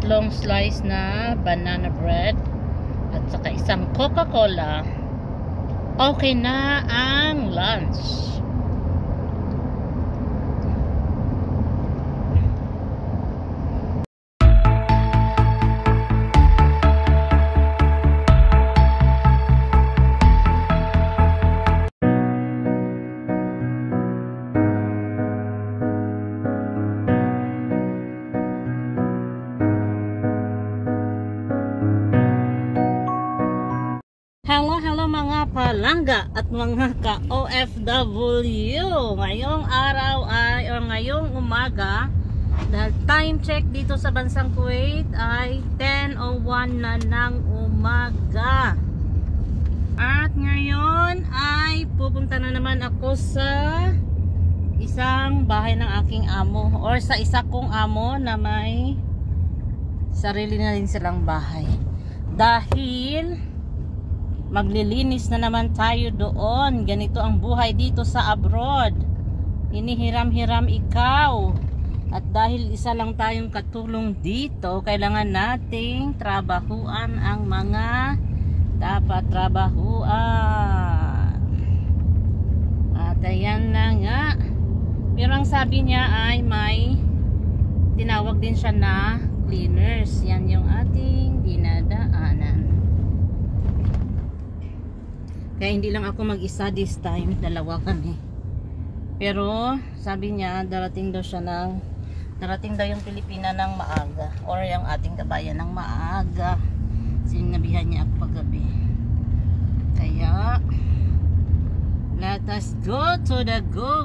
tatlong slice na banana bread at saka isang Coca-Cola, okay na ang lunch. Hello mga palangga at mga ka-OFW. Ngayong araw ay o ngayong umaga, dahil time check dito sa bansang Kuwait ay 10:01 na ng umaga. At ngayon ay pupunta na naman ako sa isang bahay ng aking amo, or sa isa kong amo na may sarili na rin silang bahay. Dahil maglilinis na naman tayo doon. Ganito ang buhay dito sa abroad. Hinihiram-hiram ikaw. At dahil isa lang tayong katulong dito, kailangan nating trabahuan ang mga dapat trabahuan. At ayan na nga. Pero ang sabi niya ay may tinawag din siya na cleaners. Yan yung ating dinadaanan. Kaya hindi lang ako mag-isa this time, dalawa kami. Pero sabi niya darating daw yung Pilipina ng maaga, or yung ating kabayan ng maaga. Sinabihan niya ako paggabi. Kaya let us go to the go.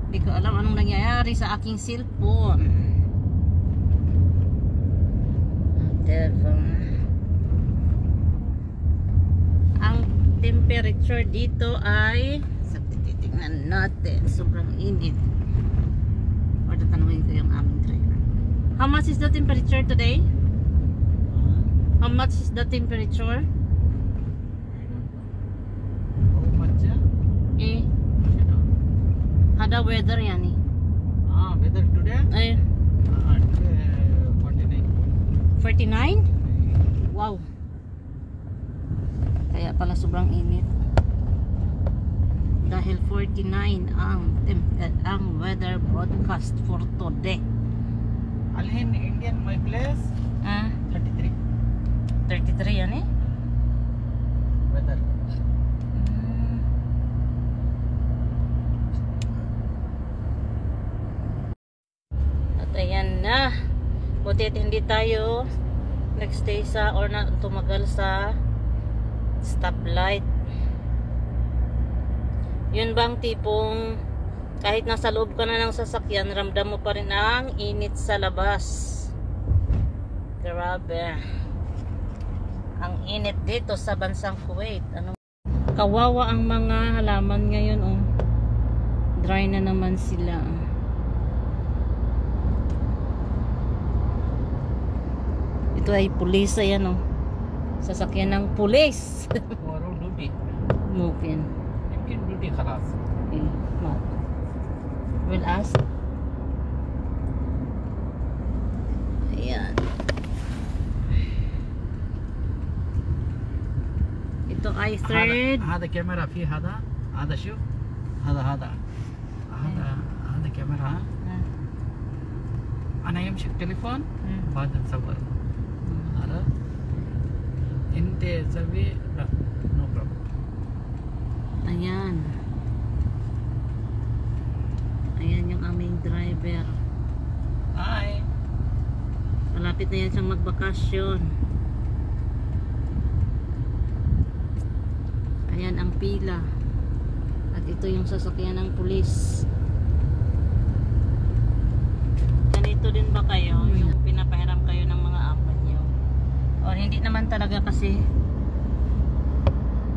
Hindi ko alam anong nangyayari sa aking cellphone. Ang temperature dito ay, titignan natin, sobrang init. Or tatanungin ko yung aming driver. How much is the temperature today? How much is the temperature? How much? Hada weather yani. Weather today? Today 49. 49? Wow. Kaya pala sobrang init. Dahil 49 ang weather broadcast for today. Alhin Indian my place 33. 33 yan eh. Weather. At ayan na. Buti at hindi tayo nagstay sa or na tumagal sa stoplight. Yun bang tipong kahit nasa loob ka na ng sasakyan, ramdam mo pa rin ang init sa labas. Grabe ang init dito sa bansang Kuwait. Kawawa ang mga halaman ngayon, oh. Dry na naman sila. Ito ay pulis, ayan, oh. Sasakyan ng pulis. Tomorrow duty. Mungkin. Mungkin duty khalas. We'll ask. Ayan. Ito ay third. هذا كاميرا في هذا شوف هذا كاميرا. أنا يمشي التليفون بعد نصور. هذا أنت سوي لا no problem. Ayan. Ayan yung aming driver. Hi. Malapit na yan siyang magbakasyon. Ayan ang pila. At ito yung sasakyan ng pulis. Ganito din ba kayo? Yung pinapahiram kayo ng mga amo nyo? O hindi naman talaga kasi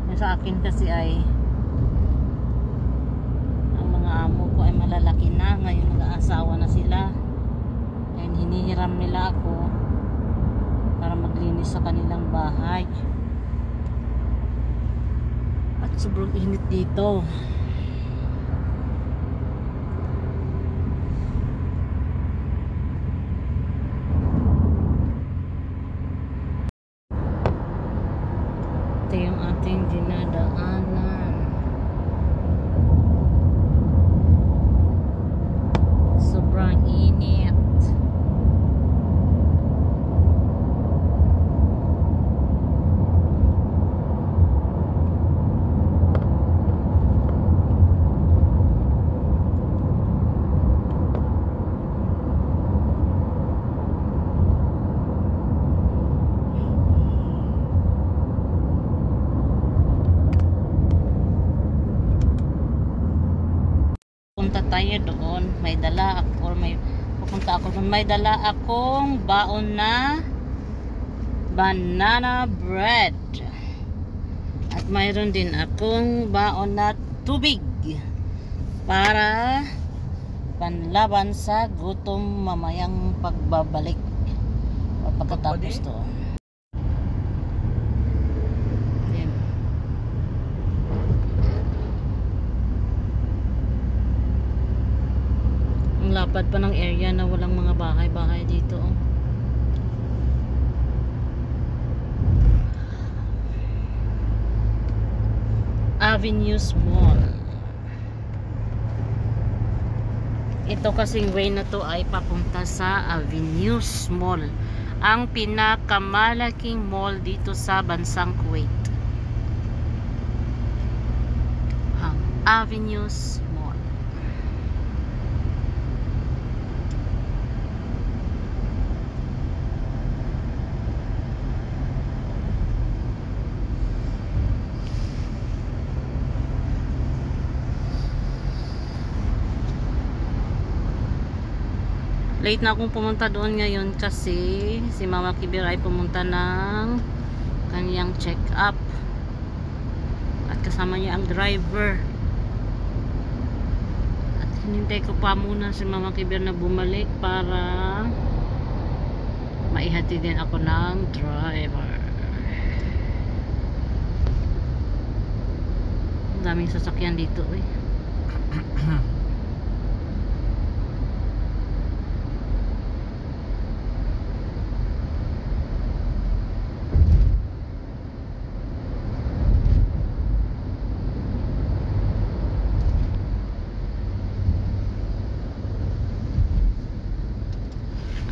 yung sa akin kasi ay ang mga amo ko ay malalaki na. Ngayon nag-aasawa na sila. Ngayon hinihiram nila ako para maglinis sa kanilang bahay. At sobrang init dito. tayo doon. May dala ako, or may pupunta ako doon. May dala akong baon na banana bread. At mayroon din akong baon na tubig para panlaban sa gutom mamayang pagbabalik o pagkatapos to. Yan. Ang lapad pa ng area na walang mga bahay-bahay dito. Avenues Mall. Ito kasing way na to ay papunta sa Avenues Mall, ang pinakamalaking mall dito sa bansang Kuwait. Ang Avenues Mall. Late na akong pumunta doon ngayon kasi si Mama Kibir ay pumunta ng kanyang check-up. At kasama niya ang driver. At hinintay ko pa muna si Mama Kibir na bumalik para maihati din ako ng driver. Ang daming sasakyan dito eh.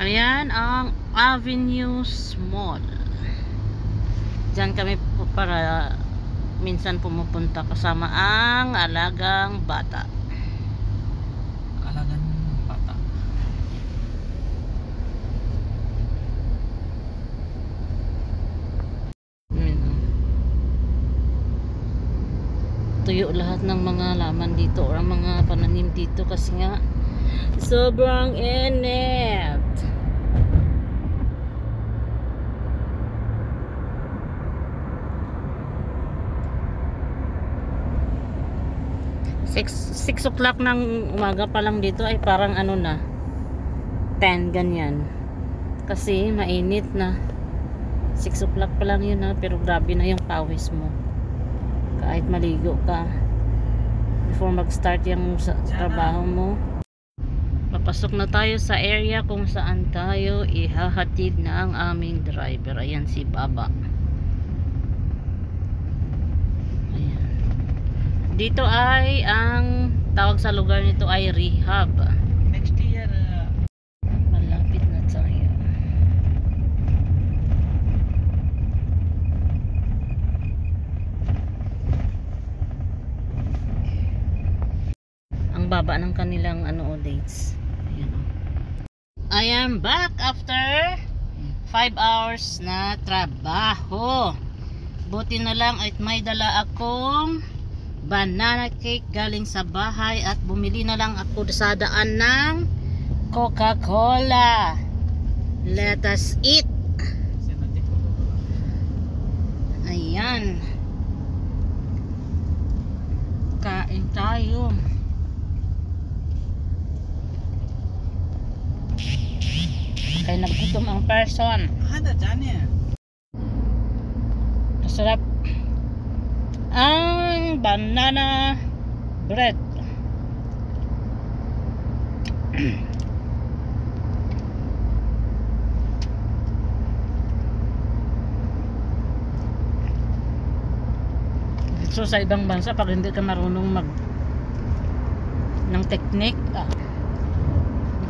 Ayan ang Avenues Mall. Diyan kami para minsan pumupunta kasama ang alagang bata. Alagang bata. Tuyo lahat ng mga laman dito or mga pananim dito kasi nga sobrang init. 6 o'clock ng umaga pa lang dito ay parang ano na 10 ganyan kasi mainit na. 6 o'clock pa lang yun na, pero grabe na yung pawis mo kahit maligo ka before mag start yung trabaho mo. Papasok na tayo sa area kung saan tayo ihahatid na ang aming driver. Ayan si Baba. Dito ay ang tawag sa lugar nito ay rehab. Next year malapit na tayo. Ang baba ng kanilang ano dates. Ayan. I am back after 5 hours na trabaho. Buti na lang at may dala akong banana cake galing sa bahay at bumili na lang ako sa daan ng Coca-Cola. Let us eat. Ayan. Kain tayo. Kaya nagutom ang person. Hada dyan. Masarap ang banana bread. So sa ibang bansa pag hindi ka marunong mag ng technique,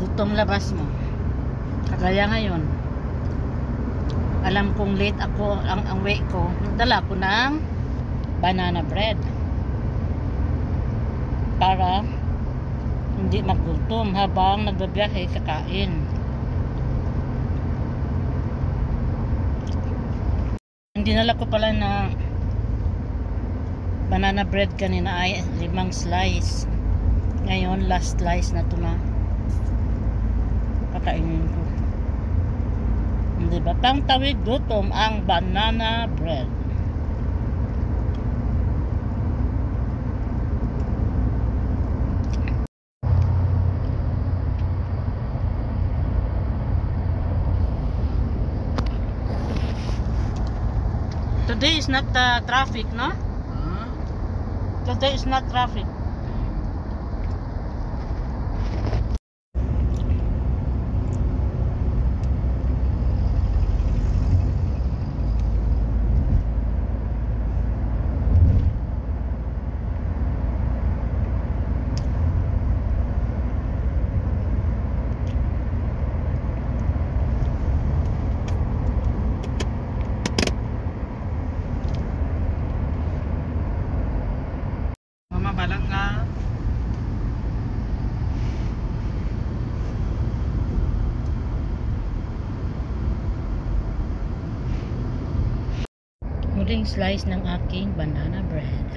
gutom labas mo. Kagaya ngayon, alam kong late ako ang way ko, nagdala ko ng banana bread para hindi magutom habang nagbabiyahe kakain. Dinala ko pala na banana bread kanina ay 5 slice Ngayon, last slice na to na. Kakainin ko. Hindi ba? Pang tawid gutom ang banana bread. Today is not traffic, no? Huh? Today is not traffic. Mama balang nga. Muling slice ng aking banana bread.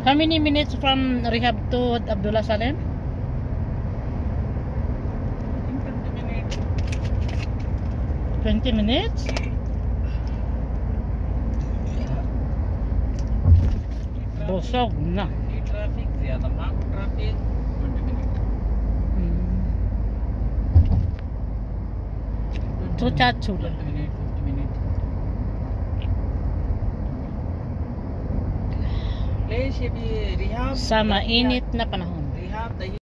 How many minutes from Rehab to Abdullah Salem? 20 minutes? Busog na. Traffic, ज़्यादा ना traffic. 20 minutes. Chucha-chula. 20 minutes, 50 minutes. Place ये भी rehab Sa mainit na panahon. Rehab दही